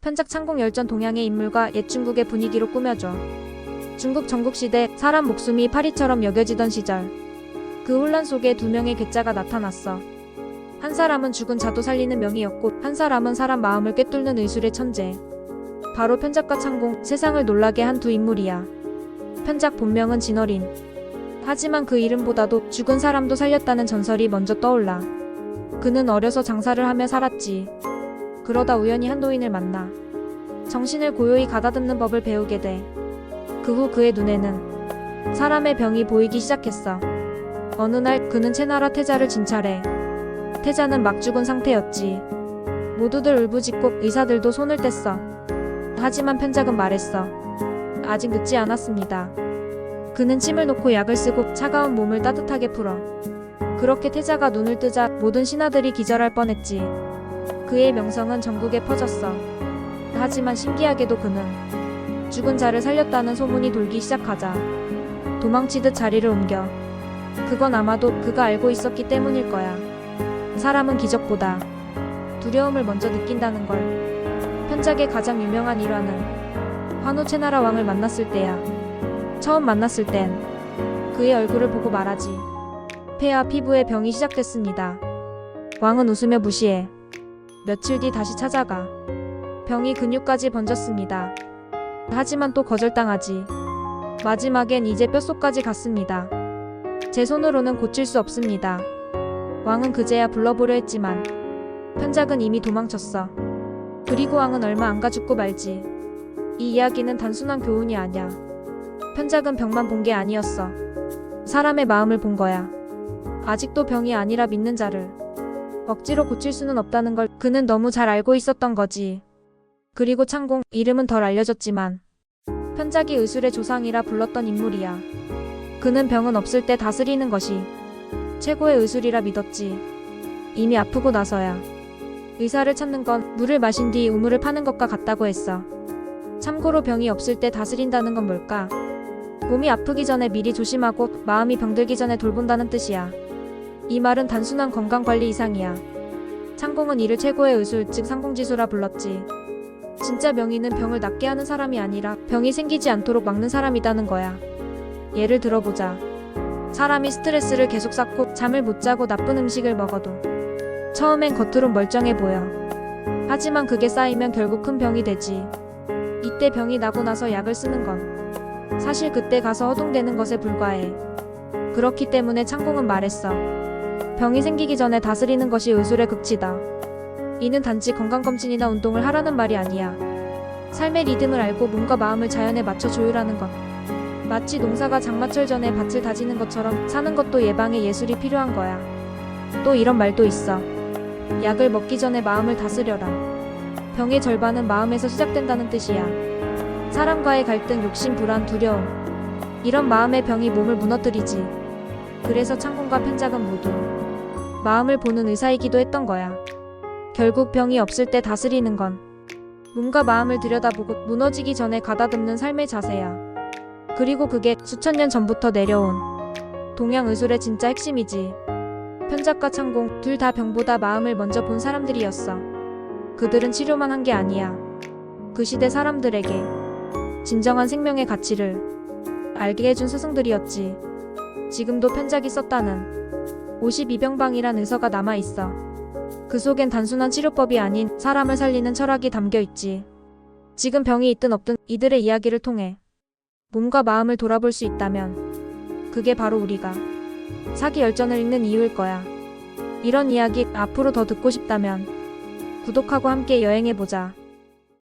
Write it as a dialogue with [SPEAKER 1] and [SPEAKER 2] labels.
[SPEAKER 1] 편작 창공열전 동양의 인물과 옛 중국의 분위기로 꾸며줘. 중국 전국시대 사람 목숨이 파리처럼 여겨지던 시절. 그 혼란 속에 두 명의 괴짜가 나타났어. 한 사람은 죽은 자도 살리는 명이었고 한 사람은 사람 마음을 꿰뚫는 의술의 천재. 바로 편작과 창공, 세상을 놀라게 한 두 인물이야. 편작 본명은 진어린. 하지만 그 이름보다도 죽은 사람도 살렸다는 전설이 먼저 떠올라. 그는 어려서 장사를 하며 살았지. 그러다 우연히 한 노인을 만나 정신을 고요히 가다듬는 법을 배우게 돼. 그 후 그의 눈에는 사람의 병이 보이기 시작했어. 어느 날 그는 채나라 태자를 진찰해. 태자는 막 죽은 상태였지. 모두들 울부짖고 의사들도 손을 뗐어. 하지만 편작은 말했어. 아직 늦지 않았습니다. 그는 침을 놓고 약을 쓰고 차가운 몸을 따뜻하게 풀어. 그렇게 태자가 눈을 뜨자 모든 신하들이 기절할 뻔했지. 그의 명성은 전국에 퍼졌어. 하지만 신기하게도 그는 죽은 자를 살렸다는 소문이 돌기 시작하자 도망치듯 자리를 옮겨. 그건 아마도 그가 알고 있었기 때문일 거야. 사람은 기적보다 두려움을 먼저 느낀다는 걸. 편작의 가장 유명한 일화는 환우 채나라 왕을 만났을 때야. 처음 만났을 땐 그의 얼굴을 보고 말하지. 폐와 피부에 병이 시작됐습니다. 왕은 웃으며 무시해. 며칠 뒤 다시 찾아가. 병이 근육까지 번졌습니다. 하지만 또 거절당하지. 마지막엔 이제 뼛속까지 갔습니다. 제 손으로는 고칠 수 없습니다. 왕은 그제야 불러보려 했지만 편작은 이미 도망쳤어. 그리고 왕은 얼마 안 가 죽고 말지. 이 이야기는 단순한 교훈이 아니야. 편작은 병만 본 게 아니었어. 사람의 마음을 본 거야. 아직도 병이 아니라 믿는 자를 억지로 고칠 수는 없다는 걸 그는 너무 잘 알고 있었던 거지. 그리고 창공, 이름은 덜 알려졌지만 편작이 의술의 조상이라 불렀던 인물이야. 그는 병은 없을 때 다스리는 것이 최고의 의술이라 믿었지. 이미 아프고 나서야. 의사를 찾는 건 물을 마신 뒤 우물을 파는 것과 같다고 했어. 참고로 병이 없을 때 다스린다는 건 뭘까? 몸이 아프기 전에 미리 조심하고 마음이 병들기 전에 돌본다는 뜻이야. 이 말은 단순한 건강관리 이상이야. 창공은 이를 최고의 의술, 즉 상공지수라 불렀지. 진짜 명의는 병을 낫게 하는 사람이 아니라 병이 생기지 않도록 막는 사람이라는 거야. 예를 들어보자. 사람이 스트레스를 계속 쌓고 잠을 못 자고 나쁜 음식을 먹어도 처음엔 겉으론 멀쩡해 보여. 하지만 그게 쌓이면 결국 큰 병이 되지. 이때 병이 나고 나서 약을 쓰는 건 사실 그때 가서 허둥대는 것에 불과해. 그렇기 때문에 창공은 말했어. 병이 생기기 전에 다스리는 것이 의술의 극치다. 이는 단지 건강검진이나 운동을 하라는 말이 아니야. 삶의 리듬을 알고 몸과 마음을 자연에 맞춰 조율하는 것. 마치 농사가 장마철 전에 밭을 다지는 것처럼 사는 것도 예방의 예술이 필요한 거야. 또 이런 말도 있어. 약을 먹기 전에 마음을 다스려라. 병의 절반은 마음에서 시작된다는 뜻이야. 사람과의 갈등, 욕심, 불안, 두려움. 이런 마음의 병이 몸을 무너뜨리지. 그래서 창공과 편작은 모두 마음을 보는 의사이기도 했던 거야. 결국 병이 없을 때 다스리는 건 몸과 마음을 들여다보고 무너지기 전에 가다듬는 삶의 자세야. 그리고 그게 수천 년 전부터 내려온 동양 의술의 진짜 핵심이지. 편작과 창공 둘 다 병보다 마음을 먼저 본 사람들이었어. 그들은 치료만 한 게 아니야. 그 시대 사람들에게 진정한 생명의 가치를 알게 해준 스승들이었지. 지금도 편작이 썼다는 52병방이란 의서가 남아있어. 그 속엔 단순한 치료법이 아닌 사람을 살리는 철학이 담겨있지. 지금 병이 있든 없든 이들의 이야기를 통해 몸과 마음을 돌아볼 수 있다면 그게 바로 우리가 사기열전을 읽는 이유일 거야. 이런 이야기 앞으로 더 듣고 싶다면 구독하고 함께 여행해보자.